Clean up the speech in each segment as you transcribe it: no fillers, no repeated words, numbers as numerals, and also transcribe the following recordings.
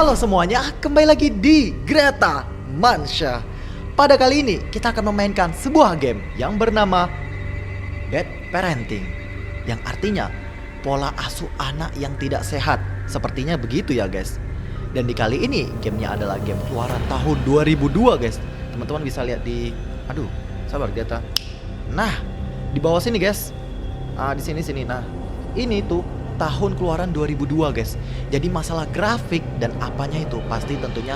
Halo semuanya, kembali lagi di Greta Mansyah. Pada kali ini kita akan memainkan sebuah game yang bernama Bad Parenting, yang artinya pola asuh anak yang tidak sehat. Sepertinya begitu ya guys. Dan di kali ini gamenya adalah game keluaran tahun 2002 guys. Teman-teman bisa lihat di, aduh, sabar Greta. Nah, di bawah sini guys. Di sini. Nah, ini tuh tahun keluaran 2002 guys. Jadi masalah grafik dan apanya itu pasti tentunya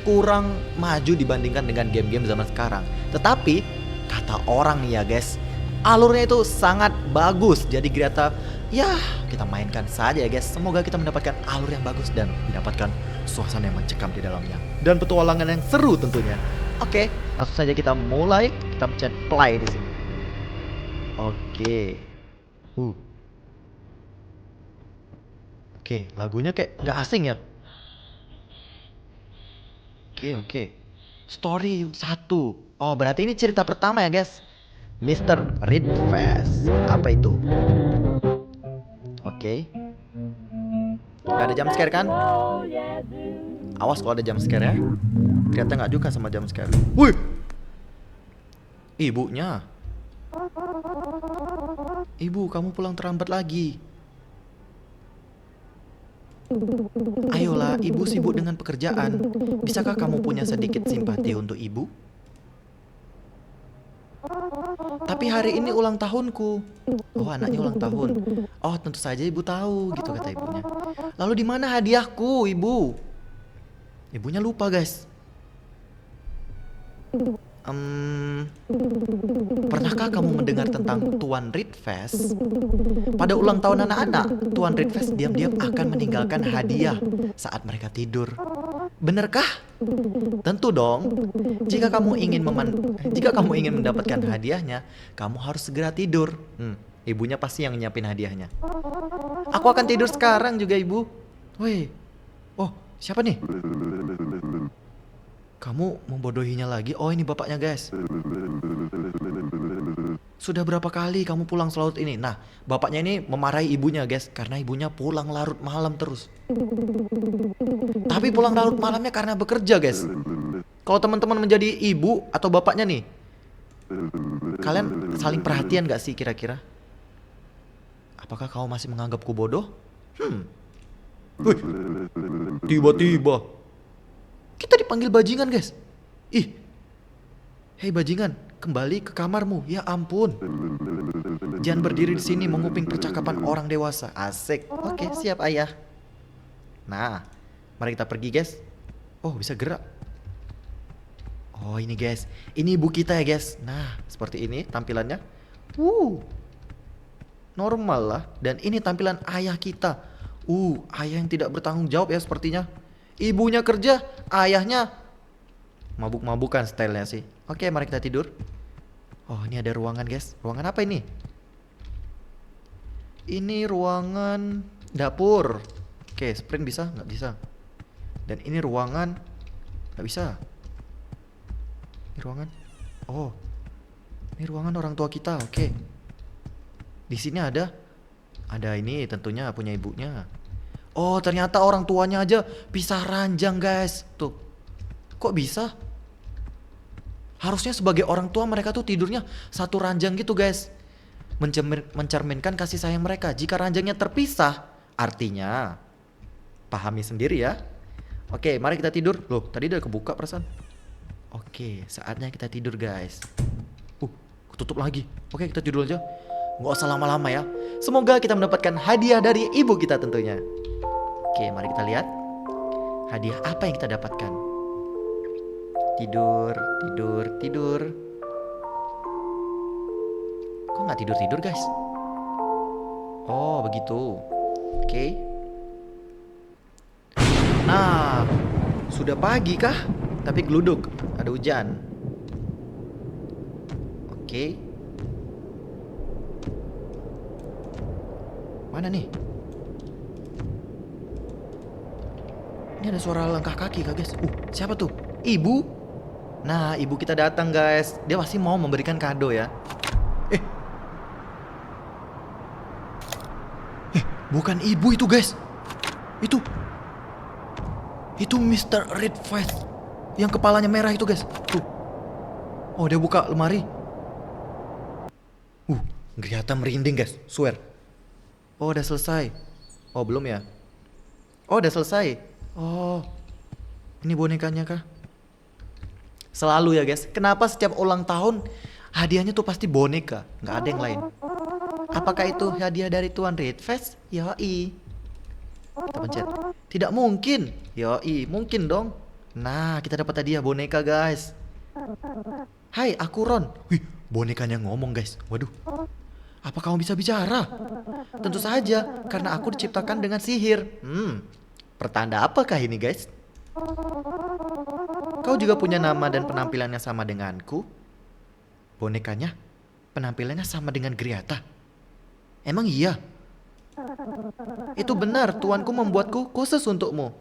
kurang maju dibandingkan dengan game-game zaman sekarang. Tetapi kata orang nih ya guys, alurnya itu sangat bagus. Jadi Greta, ya kita mainkan saja ya guys. Semoga kita mendapatkan alur yang bagus dan mendapatkan suasana yang mencekam di dalamnya dan petualangan yang seru tentunya. Oke, langsung saja kita mulai. Kita pencet play di sini. Oke. Oke, lagunya kayak nggak asing ya. Oke. Story 1. Oh, berarti ini cerita pertama ya guys. Mr. Reedfast. Apa itu? Oke. Gak ada jump scare kan? Awas kalau ada jump scare ya. Ternyata nggak juga sama jump scare. Wih! Ibunya. Ibu, kamu pulang terlambat lagi. Ayolah, ibu sibuk dengan pekerjaan. Bisakah kamu punya sedikit simpati untuk ibu? Tapi hari ini ulang tahunku. Oh, anaknya ulang tahun. Oh, tentu saja ibu tahu, gitu kata ibunya. Lalu di mana hadiahku, ibu? Ibunya lupa, guys. Pernahkah kamu mendengar tentang Tuan Reedfast? Pada ulang tahun anak-anak, Tuan Reedfast diam-diam akan meninggalkan hadiah saat mereka tidur. Benarkah? Tentu dong. Jika kamu ingin mendapatkan hadiahnya, kamu harus segera tidur. Ibunya pasti yang nyiapin hadiahnya. Aku akan tidur sekarang juga, ibu. Woi. Oh, siapa nih? Kamu membodohinya lagi? Oh, ini bapaknya guys. Sudah berapa kali kamu pulang selalu ini? Nah, bapaknya ini memarahi ibunya guys, karena ibunya pulang larut malam terus. Tapi pulang larut malamnya karena bekerja guys. Kalau teman-teman menjadi ibu atau bapaknya nih, kalian saling perhatian gak sih kira-kira? Apakah kau masih menganggapku bodoh? Wih, tiba-tiba kita dipanggil bajingan guys. Ih, hei bajingan, kembali ke kamarmu. Ya ampun. Jangan berdiri di sini menguping percakapan orang dewasa. Asik. Oke, siap ayah. Nah, mari kita pergi guys. Oh, bisa gerak. Oh, ini guys. Ini ibu kita ya guys. Nah, seperti ini tampilannya. Normal lah. Dan ini tampilan ayah kita. Ayah yang tidak bertanggung jawab ya sepertinya. Ibunya kerja, ayahnya mabuk-mabukan stylenya sih. Oke, mari kita tidur. Oh, ini ada ruangan guys. Ruangan apa ini? Ini ruangan dapur. Oke, sprint bisa? Nggak bisa. Dan ini ruangan nggak bisa. Ini ruangan. Oh, ini ruangan orang tua kita. Oke. Di sini ada ini tentunya punya ibunya. Oh, ternyata orang tuanya aja pisah ranjang guys. Tuh, kok bisa? Harusnya sebagai orang tua mereka tuh tidurnya satu ranjang gitu guys. Mencerminkan kasih sayang mereka. Jika ranjangnya terpisah, artinya pahami sendiri ya. Oke, mari kita tidur. Loh, tadi udah kebuka perasaan. Oke, saatnya kita tidur guys. Tutup lagi. Oke, kita tidur aja. Nggak usah lama-lama ya. Semoga kita mendapatkan hadiah dari ibu kita tentunya. Oke, mari kita lihat hadiah apa yang kita dapatkan. Tidur. Kok nggak tidur guys? Oh, begitu. Oke. Nah, sudah pagi kah? Tapi geluduk, ada hujan. Oke. Mana nih? Ini ada suara langkah kaki kak guys. Siapa tuh? Ibu? Nah, ibu kita datang guys. Dia pasti mau memberikan kado ya. Bukan ibu itu guys. Itu Itu Mr. Red Face yang kepalanya merah itu guys. Tuh. Oh dia buka lemari. Geriata merinding guys, swear. Oh udah selesai. Oh belum ya. Oh udah selesai. Oh ini bonekanya kah? Selalu ya guys, kenapa setiap ulang tahun hadiahnya tuh pasti boneka, nggak ada yang lain. Apakah itu hadiah dari Tuan Red Face? Yoi. Kita pencet. Tidak mungkin. Yoi, mungkin dong. Nah, kita dapat hadiah boneka guys. Hai, aku Ron. Wih, bonekanya ngomong guys. Waduh. Apa kamu bisa bicara? Tentu saja, karena aku diciptakan dengan sihir. Pertanda apakah ini guys? Kau juga punya nama dan penampilannya sama denganku? Bonekanya penampilannya sama dengan Geriata. Emang iya? Itu benar, tuanku membuatku khusus untukmu.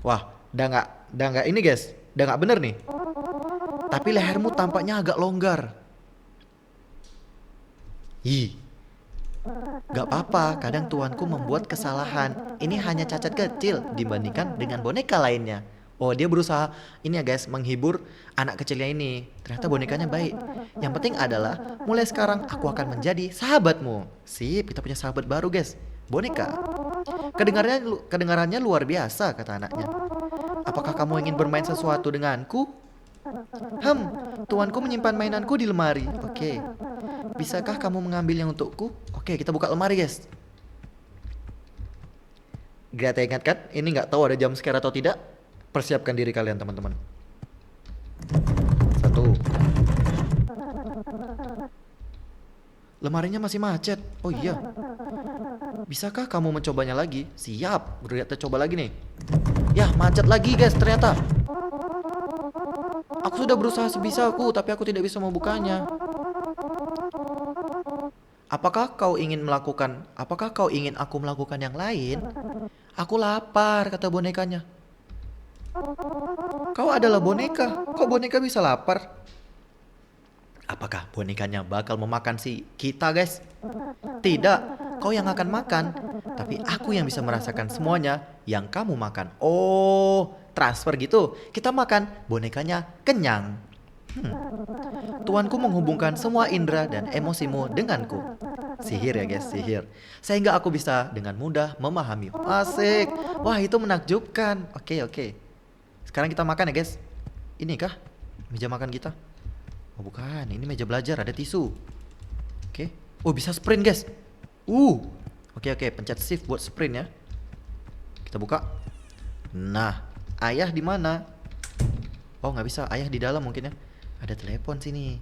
Wah, udah nggak ini guys, udah nggak bener nih. Tapi lehermu tampaknya agak longgar. Ih, gak apa-apa, kadang tuanku membuat kesalahan. Ini hanya cacat kecil dibandingkan dengan boneka lainnya. Oh dia berusaha ini ya guys, menghibur anak kecilnya ini. Ternyata bonekanya baik. Yang penting adalah mulai sekarang aku akan menjadi sahabatmu. Sip, kita punya sahabat baru guys, boneka. Kedengarannya luar biasa, kata anaknya. Apakah kamu ingin bermain sesuatu denganku? Tuanku menyimpan mainanku di lemari. Oke. Bisakah kamu mengambilnya untukku? Oke, kita buka lemari guys. Greta ingatkan, ini nggak tahu ada jump scare atau tidak. Persiapkan diri kalian teman-teman. 1. Lemarinya masih macet. Oh iya. Bisakah kamu mencobanya lagi? Siap, Greta coba lagi nih. Yah, macet lagi guys ternyata. Aku sudah berusaha sebisaku, tapi aku tidak bisa membukanya. Apakah kau ingin aku melakukan yang lain? Aku lapar, kata bonekanya. Kau adalah boneka, kok boneka bisa lapar? Apakah bonekanya bakal memakan si kita guys? Tidak, kau yang akan makan. Tapi aku yang bisa merasakan semuanya yang kamu makan. Oh, transfer gitu. Kita makan, bonekanya kenyang. Tuanku menghubungkan semua indera dan emosimu denganku. Sihir ya guys, sihir. Sehingga aku bisa dengan mudah memahami. Asik. Wah itu menakjubkan. Oke. Sekarang kita makan ya guys. Ini kah meja makan kita? Oh bukan, ini meja belajar, ada tisu. Oke. Oh bisa sprint guys. Oke, pencet shift buat sprint ya. Kita buka. Nah, ayah di mana? Oh nggak bisa, ayah di dalam mungkin ya. Ada telepon sini.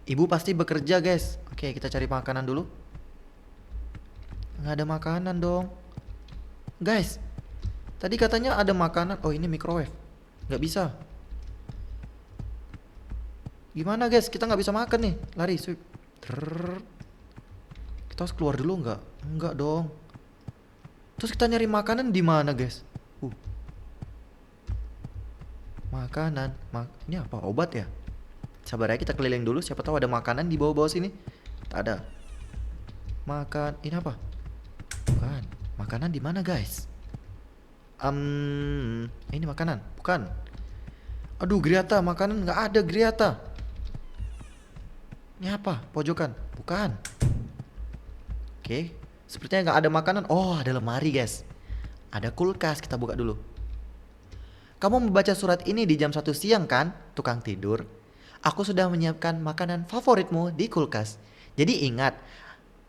Ibu pasti bekerja guys. Oke, kita cari makanan dulu. Nggak ada makanan dong. Guys, tadi katanya ada makanan. Oh ini microwave. Nggak bisa. Gimana guys, kita nggak bisa makan nih. Lari, sweep. Kita harus keluar dulu nggak? Nggak dong. Terus kita nyari makanan di mana guys? Makanan. Ini apa? Obat ya? Sabar ya, kita keliling dulu. Siapa tahu ada makanan di bawah-bawah sini. Tak ada. Ini apa? Bukan. Makanan di mana guys? Ini makanan. Bukan. Aduh, Geriata. Makanan nggak ada Geriata. Ini apa? Pojokan. Bukan. Oke. Sepertinya nggak ada makanan. Oh, ada lemari guys. Ada kulkas. Kita buka dulu. Kamu membaca surat ini di jam 1 siang kan, tukang tidur? Aku sudah menyiapkan makanan favoritmu di kulkas. Jadi ingat,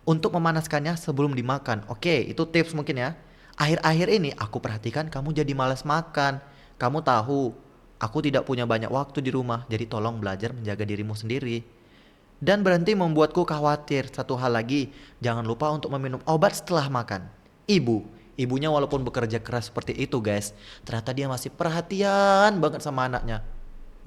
untuk memanaskannya sebelum dimakan. Oke, itu tips mungkin ya. Akhir-akhir ini aku perhatikan kamu jadi malas makan. Kamu tahu, aku tidak punya banyak waktu di rumah. Jadi tolong belajar menjaga dirimu sendiri. Dan berhenti membuatku khawatir. Satu hal lagi, jangan lupa untuk meminum obat setelah makan. Ibunya walaupun bekerja keras seperti itu guys, ternyata dia masih perhatian banget sama anaknya.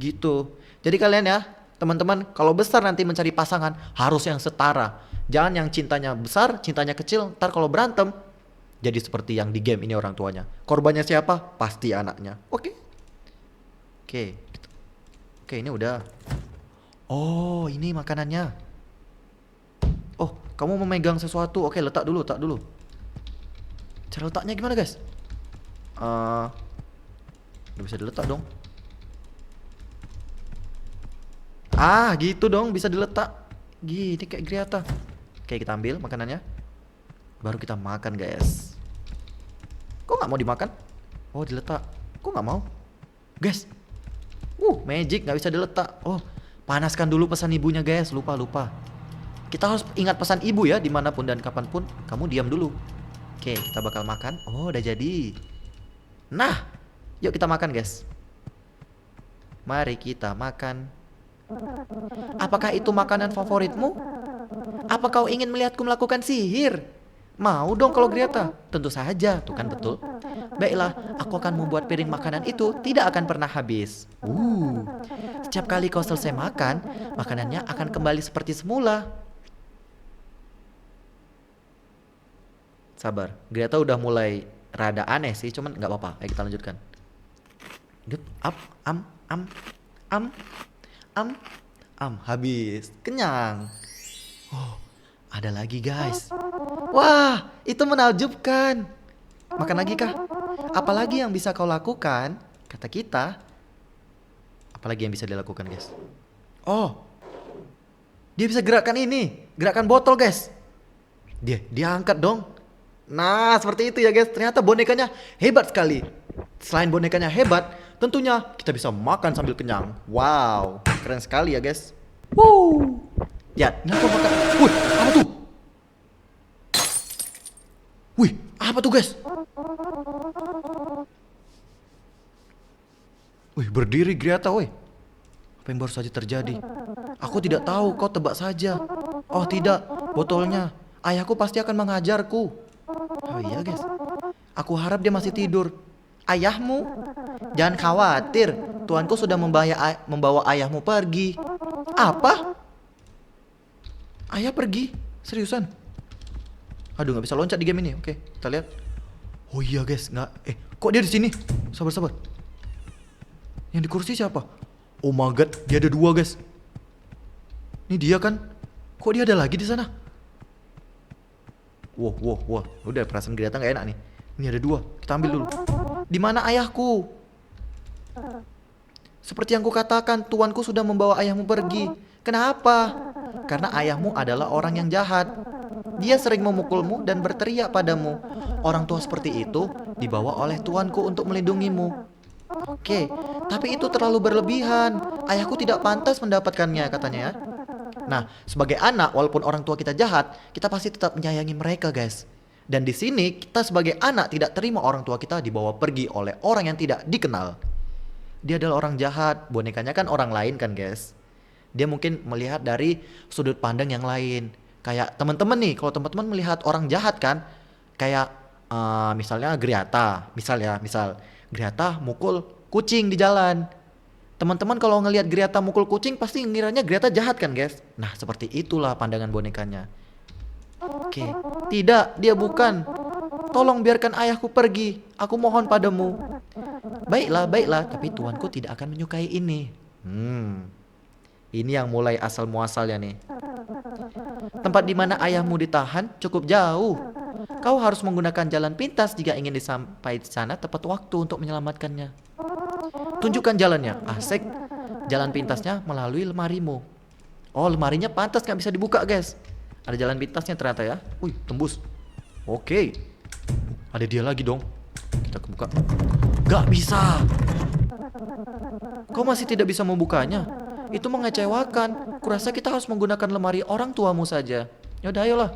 Gitu. Jadi kalian ya, teman-teman, kalau besar nanti mencari pasangan harus yang setara. Jangan yang cintanya besar, cintanya kecil, ntar kalau berantem jadi seperti yang di game ini orang tuanya. Korbannya siapa? Pasti anaknya. Oke, ini udah. Oh, ini makanannya. Oh, kamu memegang sesuatu. Oke, letak dulu. Cara letaknya gimana guys? Udah bisa diletak dong. Ah, gitu dong, bisa diletak. Gini kayak Griata. Oke, kita ambil makanannya. Baru kita makan, guys. Kok nggak mau dimakan? Oh, diletak. Kok nggak mau? Guys. Magic, nggak bisa diletak. Oh, panaskan dulu pesan ibunya, guys. Lupa. Kita harus ingat pesan ibu ya, dimanapun dan kapanpun. Kamu diam dulu. Oke, kita bakal makan. Oh, udah jadi. Nah, yuk kita makan, guys. Mari kita makan. Apakah itu makanan favoritmu? Apa kau ingin melihatku melakukan sihir? Mau dong kalau Griata. Tentu saja, tuh kan betul. Baiklah, aku akan membuat piring makanan itu tidak akan pernah habis. Setiap kali kau selesai makan, makanannya akan kembali seperti semula. Sabar, Griata udah mulai rada aneh sih, cuman nggak apa-apa. Ayo kita lanjutkan. Good, up, habis, kenyang. Oh, ada lagi, guys. Wah, itu menakjubkan. Makan lagi kah? Apalagi yang bisa kau lakukan? Kata kita. Apalagi yang bisa dilakukan, guys? Oh, dia bisa gerakan ini, gerakan botol, guys. Dia angkat dong. Nah, seperti itu ya, guys. Ternyata bonekanya hebat sekali. Selain bonekanya hebat, tentunya kita bisa makan sambil kenyang. Wow, keren sekali ya, guys. Ya, ini aku makan. Apa tuh? Wih, apa tuh, guys? Wih, berdiri Griata, woi. Apa yang baru saja terjadi? Aku tidak tahu, kau tebak saja. Oh tidak, botolnya. Ayahku pasti akan mengajarku. Oh iya, guys. Aku harap dia masih tidur. Ayahmu? Jangan khawatir, tuanku sudah membawa ayahmu pergi. Apa? Ayah pergi? Seriusan? Aduh, nggak bisa loncat di game ini. Oke, kita lihat. Oh iya, guys, nggak. Kok dia di sini? Sabar. Yang di kursi siapa? Oh my god, dia ada dua, guys. Ini dia kan? Kok dia ada lagi di sana? Wah. Udah, perasaan Griata nggak enak nih. Ini ada dua. Kita ambil dulu. Di mana ayahku? Seperti yang kukatakan, tuanku sudah membawa ayahmu pergi. Kenapa? Karena ayahmu adalah orang yang jahat. Dia sering memukulmu dan berteriak padamu. Orang tua seperti itu dibawa oleh tuanku untuk melindungimu. Oke, tapi itu terlalu berlebihan. Ayahku tidak pantas mendapatkannya, katanya ya. Nah, sebagai anak, walaupun orang tua kita jahat, kita pasti tetap menyayangi mereka, guys. Dan di sini kita sebagai anak tidak terima orang tua kita dibawa pergi oleh orang yang tidak dikenal. Dia adalah orang jahat, bonekanya kan orang lain kan, guys. Dia mungkin melihat dari sudut pandang yang lain. Kayak teman-teman nih, kalau teman-teman melihat orang jahat kan, kayak misalnya Griata, misal Griata mukul kucing di jalan. Teman-teman kalau ngelihat Griata mukul kucing pasti ngiranya Griata jahat kan, guys. Nah, seperti itulah pandangan bonekanya. Oke, tidak, dia bukan. Tolong biarkan ayahku pergi. Aku mohon padamu. Baiklah, tapi tuanku tidak akan menyukai ini. Ini yang mulai asal muasalnya nih. Tempat di mana ayahmu ditahan cukup jauh. Kau harus menggunakan jalan pintas jika ingin sampai di sana tepat waktu untuk menyelamatkannya. Tunjukkan jalannya. Asik. Jalan pintasnya melalui lemarimu. Oh, lemarinya pantas nggak bisa dibuka, guys. Ada jalan pintasnya ternyata ya. Wih, tembus. Oke. Ada dia lagi dong. Kita buka. Gak bisa. Kau masih tidak bisa membukanya. Itu mengecewakan. Kurasa kita harus menggunakan lemari orang tuamu saja. Yaudah, ayolah.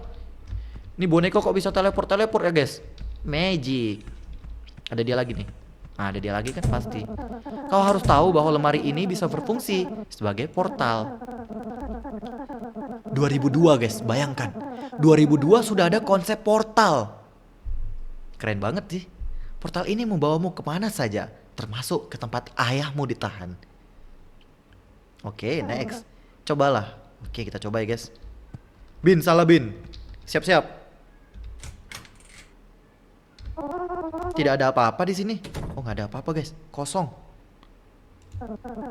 Ini boneka kok bisa teleport ya, guys. Magic. Ada dia lagi nih. Nah, ada dia lagi kan pasti. Kau harus tahu bahwa lemari ini bisa berfungsi sebagai portal. 2002, guys, bayangkan. 2002 sudah ada konsep portal. Keren banget sih. Portal ini membawamu kemana saja, termasuk ke tempat ayahmu ditahan. Oke, next. Cobalah. Oke, kita coba ya, guys. Bin, salah Bin. Siap-siap. Tidak ada apa-apa di sini. Oh, nggak ada apa-apa, guys. Kosong.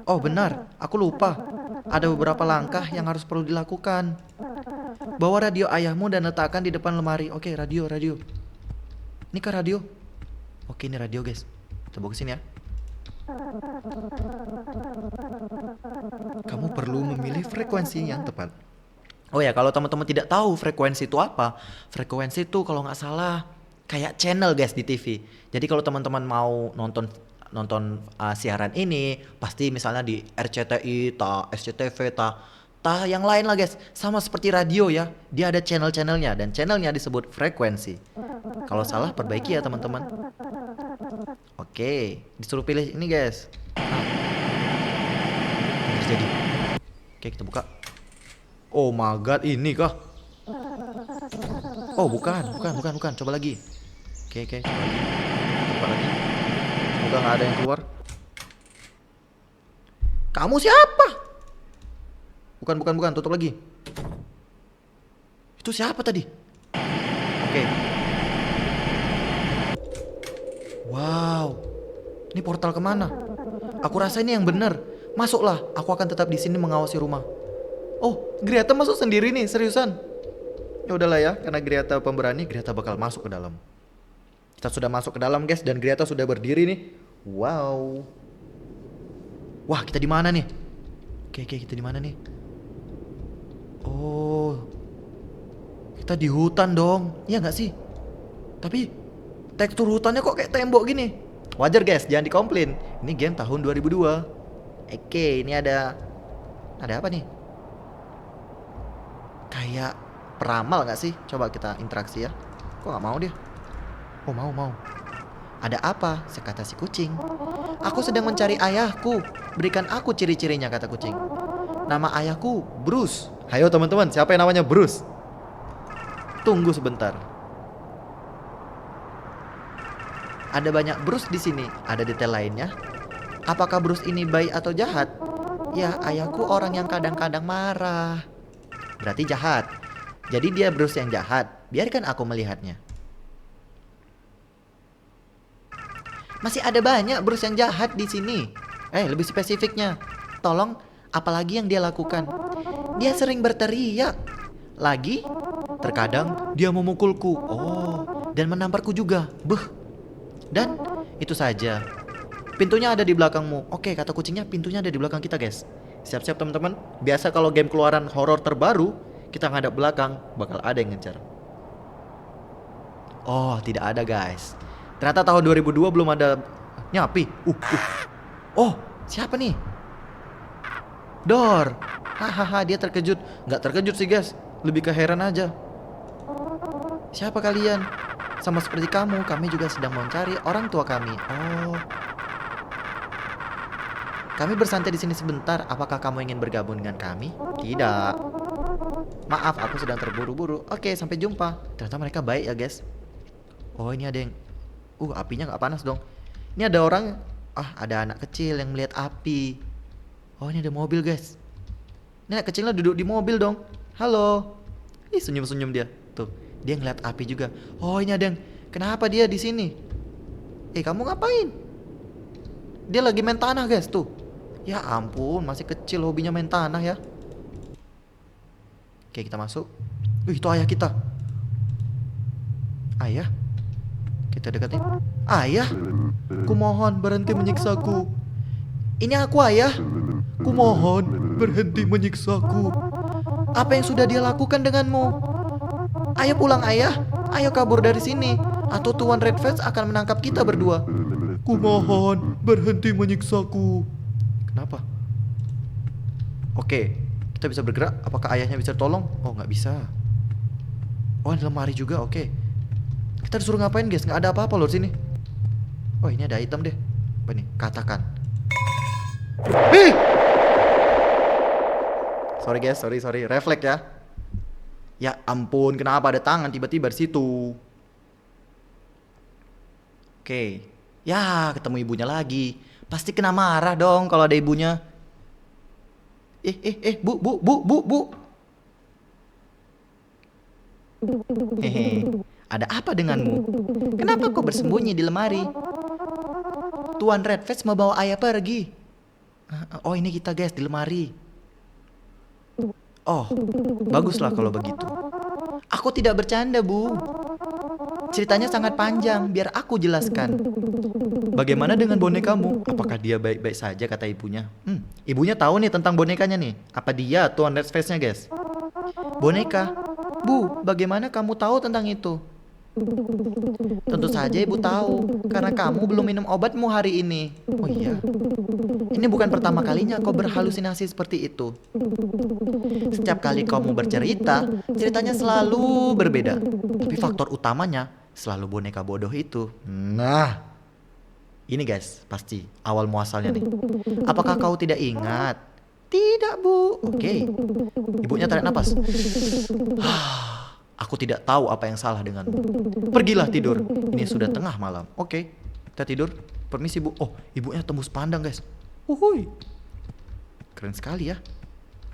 Oh, benar. Aku lupa. Ada beberapa langkah yang harus perlu dilakukan. Bawa radio ayahmu dan letakkan di depan lemari. Oke, radio. Ini kah radio? Oke, ini radio guys. Coba ke sini ya. Kamu perlu memilih frekuensi yang tepat. Oh ya, kalau teman-teman tidak tahu frekuensi itu apa, frekuensi itu kalau nggak salah kayak channel guys di TV. Jadi kalau teman-teman mau nonton siaran ini, pasti misalnya di RCTI, SCTV, yang lain lah guys. Sama seperti radio ya, dia ada channel-channelnya dan channelnya disebut frekuensi. Kalau salah perbaiki ya teman-teman. Oke, disuruh pilih ini guys. Jadi, oke kita buka. Oh my god, ini kah? Oh bukan. Coba lagi. Oke, coba lagi. Semoga nggak ada yang keluar. Kamu siapa? Bukan, tutup lagi. Itu siapa tadi? Oke. Wow, ini portal kemana? Aku rasa ini yang benar. Masuklah, aku akan tetap di sini mengawasi rumah. Oh, Greta masuk sendiri nih, seriusan. Ya udahlah ya, karena Greta pemberani, Greta bakal masuk ke dalam. Kita sudah masuk ke dalam guys, dan Greta sudah berdiri nih. Wow. Wah, kita di mana nih? Oke, kita di mana nih? Oh, kita di hutan dong, iya nggak sih? Tapi tekstur hutannya kok kayak tembok gini. Wajar guys, jangan dikomplain. Ini game tahun 2002. Oke, ini ada apa nih? Kayak peramal nggak sih? Coba kita interaksi ya. Kok nggak mau dia? Oh mau. Ada apa? Sekata si kucing. Aku sedang mencari ayahku. Berikan aku ciri-cirinya, kata kucing. Nama ayahku Bruce. Hayo teman-teman, siapa yang namanya Bruce? Tunggu sebentar. Ada banyak Bruce di sini. Ada detail lainnya. Apakah Bruce ini baik atau jahat? Ya, ayahku orang yang kadang-kadang marah. Berarti jahat. Jadi dia Bruce yang jahat. Biarkan aku melihatnya. Masih ada banyak Bruce yang jahat di sini. Lebih spesifiknya. Tolong, apalagi yang dia lakukan? Dia sering berteriak. Lagi, terkadang dia memukulku. Oh, dan menamparku juga. Dan itu saja. Pintunya ada di belakangmu. Oke, kata kucingnya pintunya ada di belakang kita guys. Siap-siap teman-teman. Biasa kalau game keluaran horor terbaru, kita ngadap belakang, bakal ada yang ngejar. Oh, tidak ada guys. Ternyata tahun 2002 belum ada nyapi. Oh, siapa nih? Dor. Hahaha, dia terkejut. Nggak terkejut sih guys, lebih ke heran aja. Siapa kalian? Sama seperti kamu, kami juga sedang mencari orang tua kami. Oh. Kami bersantai di sini sebentar. Apakah kamu ingin bergabung dengan kami? Tidak. Maaf, aku sedang terburu-buru. Oke, sampai jumpa. Ternyata mereka baik ya guys. Oh, ini ada yang apinya nggak panas dong. Ini ada orang. Ada anak kecil yang melihat api. Oh, ini ada mobil guys. Ini anak kecilnya duduk di mobil dong. Halo. Ih, senyum-senyum dia. Tuh, dia ngeliat api juga. Oh, ini ada yang. Kenapa dia di sini? Kamu ngapain? Dia lagi main tanah guys, tuh. Ya ampun, masih kecil hobinya main tanah ya. Oke, kita masuk. Itu ayah kita. Ayah? Kita deketin. Ayah? Kumohon berhenti menyiksaku. Ini aku ayah. Kumohon berhenti menyiksaku. Apa yang sudah dia lakukan denganmu? Ayo pulang ayah. Ayo kabur dari sini, atau Tuan Redfast akan menangkap kita berdua. Kumohon berhenti menyiksaku. Kenapa? Oke, kita bisa bergerak. Apakah ayahnya bisa tolong? Oh, nggak bisa. Oh, ada lemari juga. Oke. Kita disuruh ngapain guys? Nggak ada apa-apa loh sini. Oh, ini ada item deh. Apa nih? Katakan. Sorry guys, sorry. Refleks ya. Ya ampun, kenapa ada tangan tiba-tiba di situ? Oke. Ya, ketemu ibunya lagi. Pasti kena marah dong kalau ada ibunya. Bu. Hehe. Ada apa denganmu? Kenapa kau bersembunyi di lemari? Tuan Redfast membawa ayah pergi. Oh, ini kita guys di lemari. Oh, baguslah kalau begitu. Aku tidak bercanda, Bu. Ceritanya sangat panjang, biar aku jelaskan. Bagaimana dengan bonekamu? Apakah dia baik-baik saja, kata ibunya. Ibunya tahu nih tentang bonekanya nih. Apa dia tuan Red Face-nya, guys? Boneka? Bu, bagaimana kamu tahu tentang itu? Tentu saja ibu tahu, karena kamu belum minum obatmu hari ini. Oh iya? Ini bukan pertama kalinya kau berhalusinasi seperti itu. Setiap kali kamu bercerita, ceritanya selalu berbeda. Tapi faktor utamanya selalu boneka bodoh itu. Nah, ini guys, pasti awal muasalnya nih. Apakah kau tidak ingat? Tidak, Bu. Oke. Ibunya tarik napas. Aku tidak tahu apa yang salah denganmu. Pergilah tidur. Ini sudah tengah malam. Oke, kita tidur. Permisi, Bu. Oh, ibunya tembus pandang, guys. Uhuy. Keren sekali ya.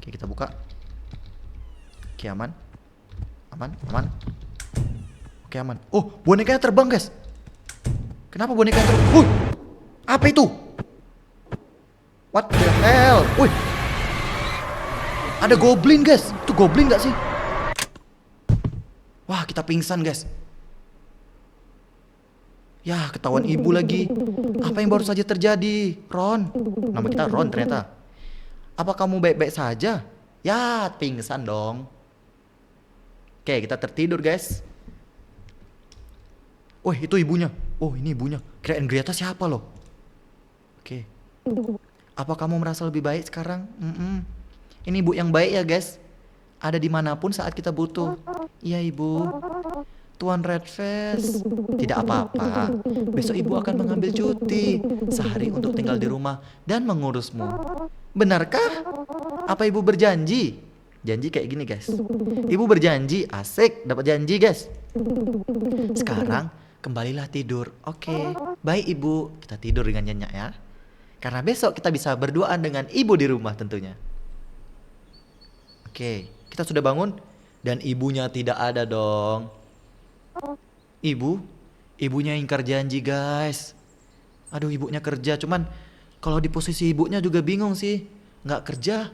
Oke, kita buka. Oke, aman. Aman. Oke, aman. Oh, bonekanya terbang, guys. Kenapa bonekanya terbang? Apa itu? What the hell? Wih. Ada goblin, guys. Itu goblin gak sih? Wah, kita pingsan, guys. Ya, ketahuan ibu lagi. Apa yang baru saja terjadi? Ron. Nama kita Ron ternyata. Apa kamu baik-baik saja? Ya, pingsan dong. Oke, kita tertidur, guys. Wih, itu ibunya. Oh, ini ibunya. Kirain Greta siapa loh? Oke. Apa kamu merasa lebih baik sekarang? Ini ibu yang baik ya, guys. Ada dimanapun saat kita butuh. Iya, ibu. Tuan Red Face. Tidak apa-apa. Besok ibu akan mengambil cuti sehari untuk tinggal di rumah dan mengurusmu. Benarkah? Apa ibu berjanji? Janji kayak gini, guys. Ibu berjanji. Asik, dapat janji, guys. Sekarang kembalilah tidur. Oke. Baik, ibu. Kita tidur dengan nyenyak ya. Karena besok kita bisa berduaan dengan ibu di rumah tentunya. Oke, kita sudah bangun dan ibunya tidak ada dong. Ibunya ingkar janji, guys. Aduh, ibunya kerja, cuman kalau di posisi ibunya juga bingung sih. Nggak kerja,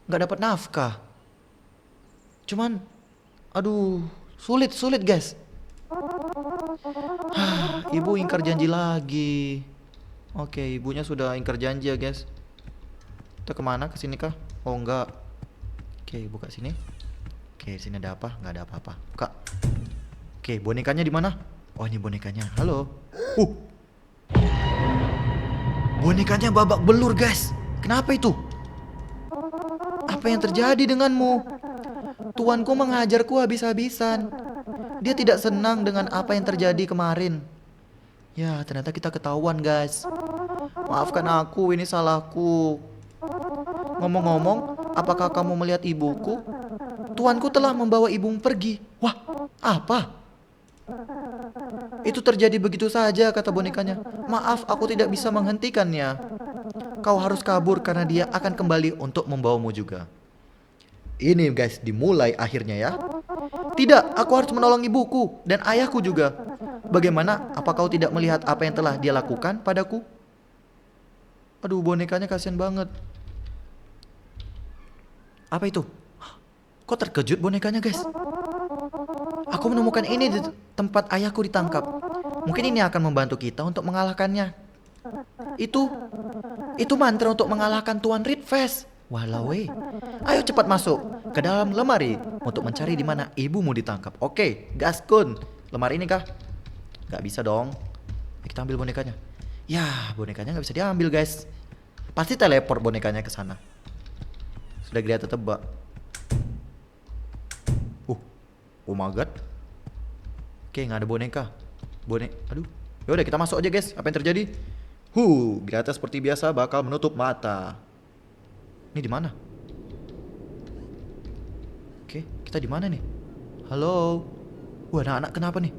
nggak dapat nafkah. Cuman, aduh, sulit guys. Ibu ingkar janji lagi. Oke, ibunya sudah ingkar janji ya, guys. Kita kemana? Kesini kah? Oh, enggak. Oke, buka sini. Oke, sini ada apa? Nggak ada apa-apa. Buka. Oke, bonekanya di mana? Oh, ini bonekanya. Halo. Bonekanya babak belur, guys. Kenapa itu? Apa yang terjadi denganmu? Tuanku menghajarku habis-habisan. Dia tidak senang dengan apa yang terjadi kemarin. Ya, ternyata kita ketahuan, guys. Maafkan aku, ini salahku. Ngomong-ngomong, apakah kamu melihat ibuku? Tuanku telah membawa ibumu pergi. Wah, apa? Itu terjadi begitu saja, kata bonekanya. Maaf, aku tidak bisa menghentikannya. Kau harus kabur karena dia akan kembali untuk membawamu juga. Ini, guys, dimulai akhirnya ya. Tidak, aku harus menolong ibuku dan ayahku juga. Bagaimana? Apa kau tidak melihat apa yang telah dia lakukan padaku? Aduh, bonekanya kasihan banget. Apa itu? Kok terkejut bonekanya, guys? Aku menemukan ini di tempat ayahku ditangkap. Mungkin ini akan membantu kita untuk mengalahkannya. Itu mantra untuk mengalahkan Tuan Red Face. Walau, ayo cepat masuk ke dalam lemari untuk mencari di mana ibumu ditangkap. Oke, gaskun. Lemari ini kah? Gak bisa dong. Kita ambil bonekanya. Ya, bonekanya gak bisa diambil, guys. Pasti teleport bonekanya ke sana. Sudah kelihatan tebak. Oh my god. Oke, nggak ada boneka. Aduh. Yaudah, kita masuk aja, guys. Apa yang terjadi? Greta seperti biasa bakal menutup mata. Ini di mana? Oke, kita di mana nih? Halo. Anak-anak kenapa nih?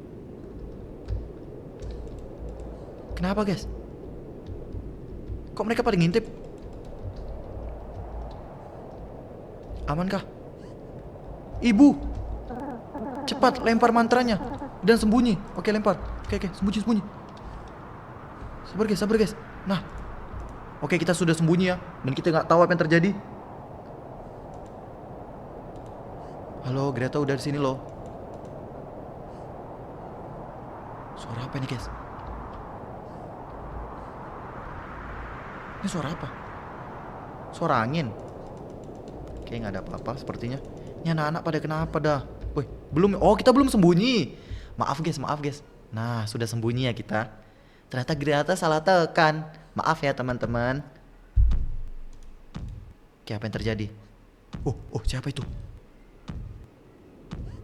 Kenapa, guys? Kok mereka pada ngintip? Amankah? Ibu, cepat lempar mantranya dan sembunyi. Oke, lempar. Oke, sembunyi. Sabar guys. Nah, oke, kita sudah sembunyi ya, dan kita nggak tahu apa yang terjadi. Halo, Greta udah di sini loh. Suara apa ini guys? Ini suara apa? Suara angin. Kayak nggak ada apa-apa sepertinya. Ini anak-anak pada kenapa dah? Wih, belum. Oh, kita belum sembunyi. Maaf guys, maaf guys. Nah, sudah sembunyi ya kita. Ternyata Greta salah tekan. Maaf ya teman-teman. Oke, apa yang terjadi? Oh, siapa itu?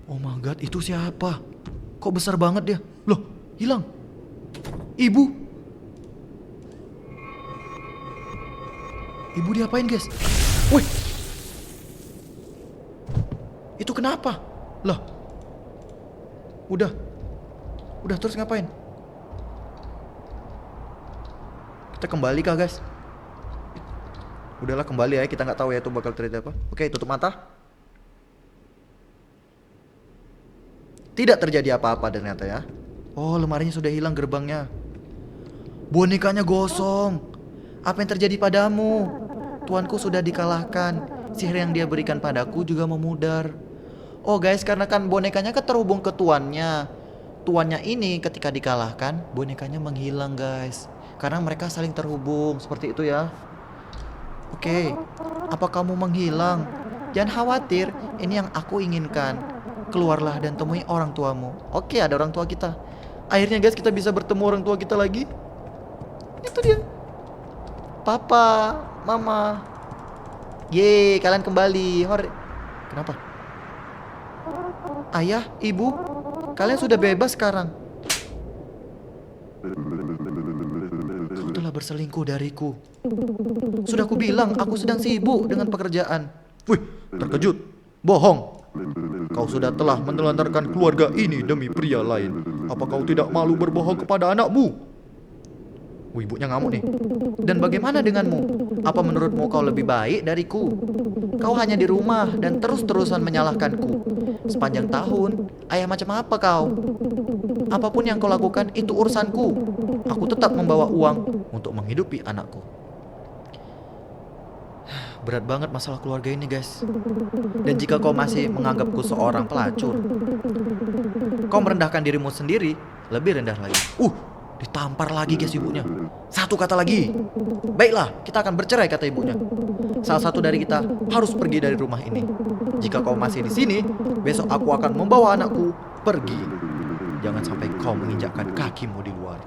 Oh my god, itu siapa? Kok besar banget dia? Loh, hilang. Ibu. Ibu diapain guys? Wih. Itu kenapa? Lah. Udah terus ngapain? Kita kembali kah guys? Udahlah kembali ya, kita nggak tahu ya itu bakal terjadi apa. Oke, tutup mata. Tidak terjadi apa-apa ternyata ya. Oh, lemarinya sudah hilang gerbangnya. Bonekanya gosong. Apa yang terjadi padamu? Tuanku sudah dikalahkan. Sihir yang dia berikan padaku juga memudar. Oh guys, karena kan bonekanya kan terhubung ke tuannya. Tuannya ini ketika dikalahkan, bonekanya menghilang guys. Karena mereka saling terhubung, seperti itu ya. Oke, apa kamu menghilang? Jangan khawatir, ini yang aku inginkan. Keluarlah dan temui orang tuamu. Oke, ada orang tua kita. Akhirnya guys, kita bisa bertemu orang tua kita lagi. Itu dia. Papa, Mama. Yeay, kalian kembali. Hore. Kenapa? Ayah, Ibu, kalian sudah bebas sekarang. Kau telah berselingkuh dariku. Sudah ku bilang, aku sedang sibuk dengan pekerjaan. Wih, terkejut. Bohong. Kau sudah telah menelantarkan keluarga ini demi pria lain. Apa kau tidak malu berbohong kepada anakmu? Ibunya ngamuk nih. Dan bagaimana denganmu? Apa menurutmu kau lebih baik dariku? Kau hanya di rumah dan terus-terusan menyalahkanku. Sepanjang tahun, ayah macam apa kau? Apapun yang kau lakukan itu urusanku. Aku tetap membawa uang untuk menghidupi anakku. Berat banget masalah keluarga ini guys. Dan jika kau masih menganggapku seorang pelacur, kau merendahkan dirimu sendiri, lebih rendah lagi. Ditampar lagi guys ibunya. Satu kata lagi. Baiklah, kita akan bercerai kata ibunya. Salah satu dari kita harus pergi dari rumah ini. Jika kau masih di sini, besok aku akan membawa anakku pergi. Jangan sampai kau menginjakkan kakimu di luar.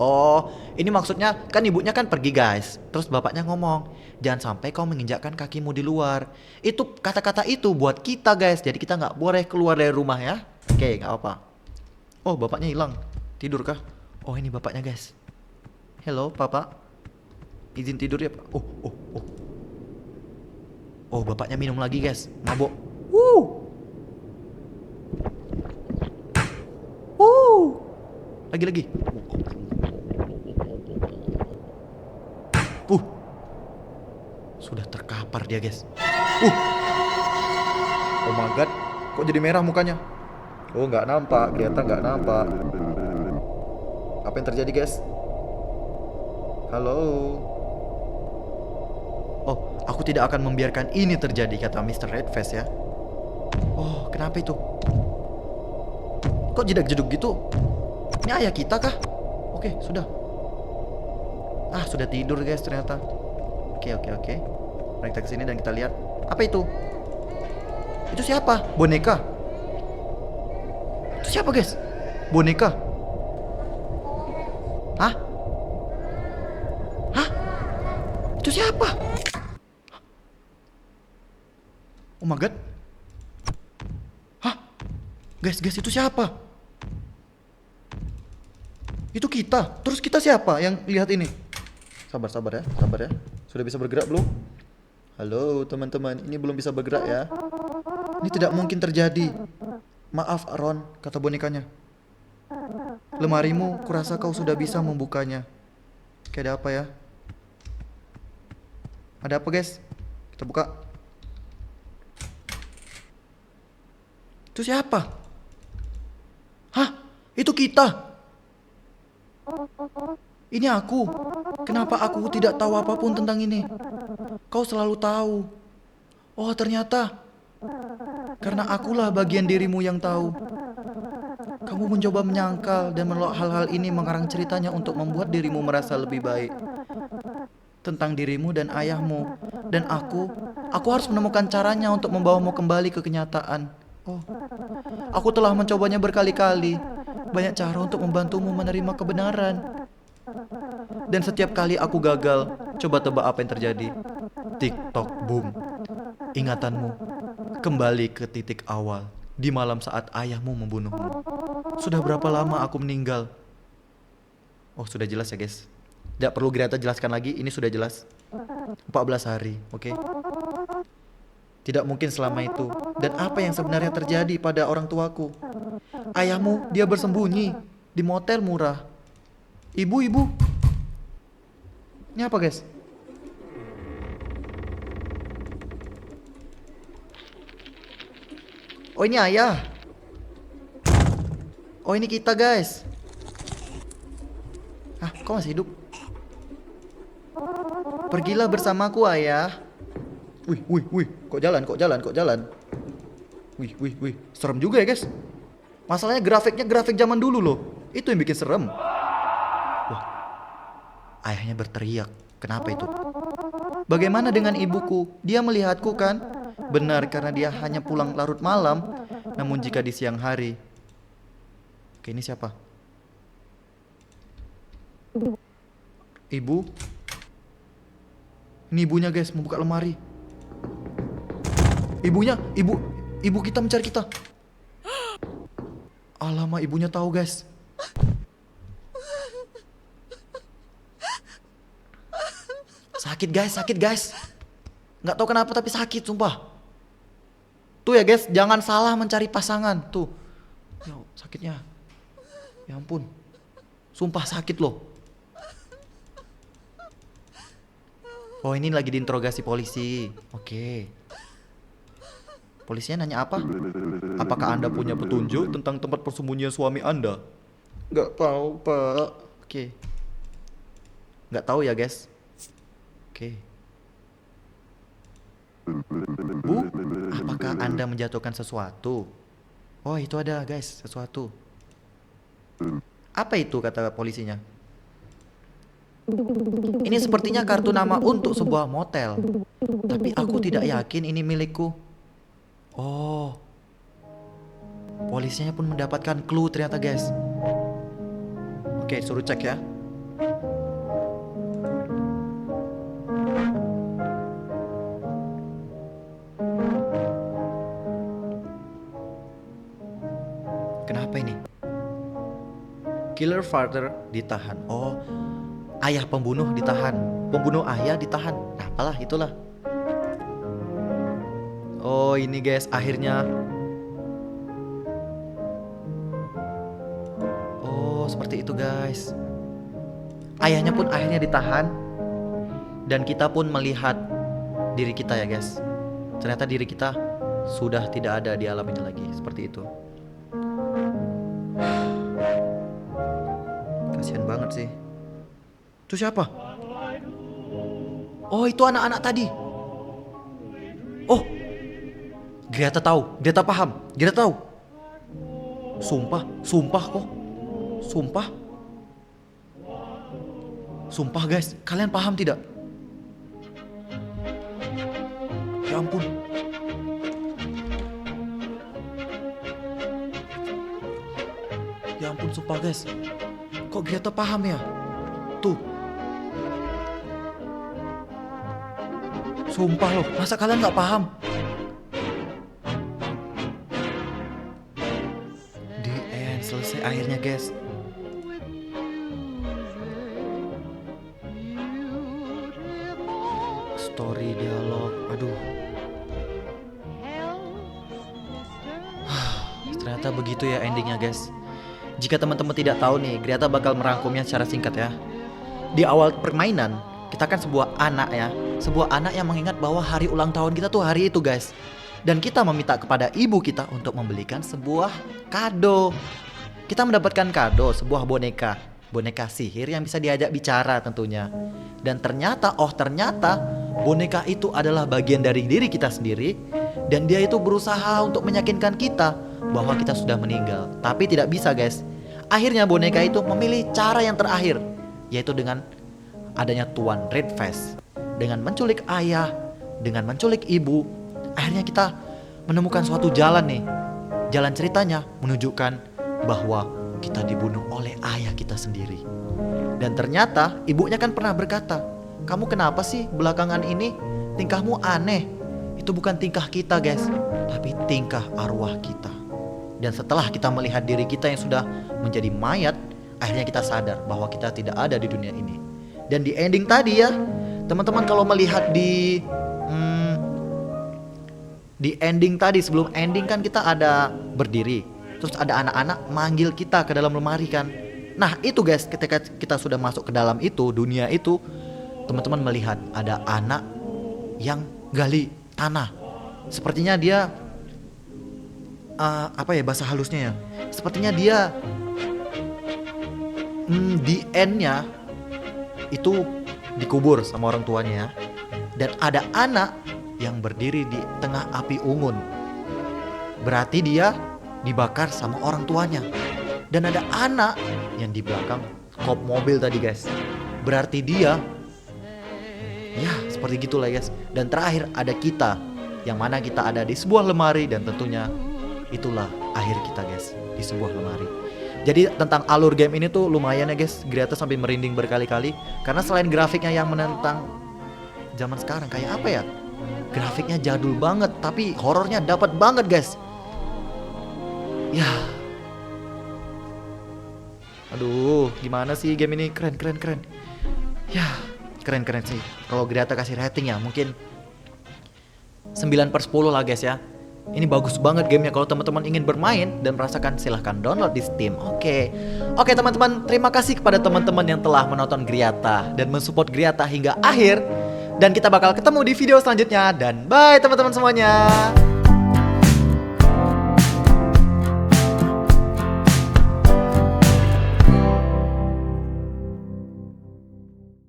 Oh, ini maksudnya kan ibunya kan pergi guys. Terus bapaknya ngomong, jangan sampai kau menginjakkan kakimu di luar. Itu kata-kata itu buat kita guys. Jadi kita nggak boleh keluar dari rumah ya. Oke, nggak apa. Oh, bapaknya hilang. Tidur kah? Oh, ini bapaknya guys. Hello, papa. Izin tidur ya, Pak. Oh, bapaknya minum lagi guys. Mabok. Lagi-lagi. Sudah terkapar dia guys. Oh my god. Kok jadi merah mukanya? Oh, nggak nampak. Kelihatan nggak nampak. Apa yang terjadi guys? Halo. Oh, aku tidak akan membiarkan ini terjadi kata Mr. Redface ya. Oh, kenapa itu? Kok jedak-jeduk gitu? Ini ayah kita kah? Oke, sudah. Sudah tidur guys ternyata. Oke. Mari kita kesini dan kita lihat. Apa itu? Itu siapa? Boneka. Itu siapa guys? Boneka. Hah? Itu siapa? Oh my god. Guys, itu siapa? Itu kita. Terus kita siapa yang lihat ini? Sabar ya. Sudah bisa bergerak belum? Halo teman-teman, ini belum bisa bergerak ya. Ini tidak mungkin terjadi. Maaf Ron, kata bonekanya. Lemarimu, kurasa kau sudah bisa membukanya. Oke, ada apa ya? Ada apa guys? Kita buka. Itu siapa? Itu kita. Ini aku. Kenapa aku tidak tahu apapun tentang ini? Kau selalu tahu. Oh, ternyata karena akulah bagian dirimu yang tahu. Kamu mencoba menyangkal dan menolak hal-hal ini, mengarang ceritanya untuk membuat dirimu merasa lebih baik tentang dirimu dan ayahmu. Dan aku harus menemukan caranya untuk membawamu kembali ke kenyataan. Oh, aku telah mencobanya berkali-kali. Banyak cara untuk membantumu menerima kebenaran. Dan setiap kali aku gagal, coba tebak apa yang terjadi. TikTok boom. Ingatanmu kembali ke titik awal di malam saat ayahmu membunuhmu. Sudah berapa lama aku meninggal? Oh, sudah jelas ya guys. Tidak perlu Greta jelaskan lagi, ini sudah jelas. 14 hari, oke? Tidak mungkin selama itu. Dan apa yang sebenarnya terjadi pada orang tuaku? Ayahmu, dia bersembunyi di motel murah. Ibu. Ini apa guys? Oh, ini ayah. Oh, ini kita guys. Hah, kok masih hidup? Pergilah bersamaku ayah. Wih. Kok jalan? Wih. Serem juga ya guys. Masalahnya grafiknya grafik zaman dulu loh. Itu yang bikin serem. Wah, ayahnya berteriak. Kenapa itu? Bagaimana dengan ibuku? Dia melihatku kan? Benar, karena dia hanya pulang larut malam. Namun jika di siang hari. Oke, ini siapa? Ibu. Ini ibunya guys, membuka lemari. Ibu kita mencari kita. Alamak, ibunya tahu guys. Sakit guys. Nggak tahu kenapa tapi sakit, sumpah. Tuh ya guys, jangan salah mencari pasangan. Tuh, yo, sakitnya. Ya ampun, sumpah sakit loh. Oh, ini lagi diinterogasi polisi. Oke. Polisinya nanya apa? Apakah Anda punya petunjuk tentang tempat persembunyian suami Anda? Nggak tahu, Pak. Oke. Nggak tahu ya, guys. Oke. Bu, apakah Anda menjatuhkan sesuatu? Oh, itu ada, guys, sesuatu. Apa itu, kata polisinya? Ini sepertinya kartu nama untuk sebuah motel. Tapi aku tidak yakin ini milikku. Oh, polisinya pun mendapatkan clue ternyata guys. Oke, suruh cek ya. Kenapa ini? Killer father ditahan. Oh, ayah pembunuh ditahan. Pembunuh ayah ditahan. Nah, apalah itulah. Oh, ini guys, akhirnya. Oh, seperti itu guys. Ayahnya pun akhirnya ditahan. Dan kita pun melihat diri kita ya guys. Ternyata diri kita sudah tidak ada di alam ini lagi. Seperti itu. Kasihan banget sih. Itu siapa? Oh, itu anak-anak tadi. Oh, Greta tahu, Greta paham, Greta tahu. Sumpah kok. Sumpah guys, kalian paham tidak? Ya ampun. Ya ampun, sumpah guys. Kok Greta paham ya? Tuh. Sumpah loh, masa kalian gak paham? The end, selesai akhirnya guys. Story, dialog, aduh. Ternyata begitu ya endingnya guys. Jika teman-teman tidak tahu nih, Greta bakal merangkumnya secara singkat ya. Di awal permainan, kita kan sebuah anak ya. Sebuah anak yang mengingat bahwa hari ulang tahun kita tuh hari itu guys. Dan kita meminta kepada ibu kita untuk membelikan sebuah kado. Kita mendapatkan kado, sebuah boneka. Boneka sihir yang bisa diajak bicara tentunya. Dan ternyata boneka itu adalah bagian dari diri kita sendiri. Dan dia itu berusaha untuk meyakinkan kita bahwa kita sudah meninggal. Tapi tidak bisa guys. Akhirnya boneka itu memilih cara yang terakhir, yaitu dengan adanya Tuan Redface. Dengan menculik ayah, dengan menculik ibu, akhirnya kita menemukan suatu jalan nih. Jalan ceritanya menunjukkan bahwa kita dibunuh oleh ayah kita sendiri. Dan ternyata ibunya kan pernah berkata, "Kamu kenapa sih belakangan ini tingkahmu aneh?" Itu bukan tingkah kita guys, tapi tingkah arwah kita. Dan setelah kita melihat diri kita yang sudah menjadi mayat, akhirnya kita sadar bahwa kita tidak ada di dunia ini. Dan di ending tadi ya, teman-teman kalau melihat di ending tadi, sebelum ending kan kita ada berdiri, terus ada anak-anak manggil kita ke dalam lemari kan. Nah itu guys, ketika kita sudah masuk ke dalam itu, dunia itu, teman-teman melihat ada anak yang gali tanah. Sepertinya dia apa ya bahasa halusnya ya, sepertinya dia di endnya itu dikubur sama orang tuanya. Dan ada anak yang berdiri di tengah api unggun, berarti dia dibakar sama orang tuanya. Dan ada anak yang di belakang kop mobil tadi guys, berarti dia ya seperti gitulah guys. Dan terakhir ada kita, yang mana kita ada di sebuah lemari, dan tentunya itulah akhir kita guys, di sebuah lemari. Jadi tentang alur game ini tuh lumayan ya guys, Greta sampai merinding berkali-kali. Karena selain grafiknya yang menentang zaman sekarang, kayak apa ya, grafiknya jadul banget, tapi horornya dapat banget guys. Ya, aduh gimana sih game ini, keren. Ya keren sih. Kalau Greta kasih rating ya mungkin 9/10 lah guys ya. Ini bagus banget gamenya. Kalau teman-teman ingin bermain dan merasakan, silahkan download di Steam. Oke teman-teman, terima kasih kepada teman-teman yang telah menonton Griata dan mensupport Griata hingga akhir. Dan kita bakal ketemu di video selanjutnya. Dan bye teman-teman semuanya.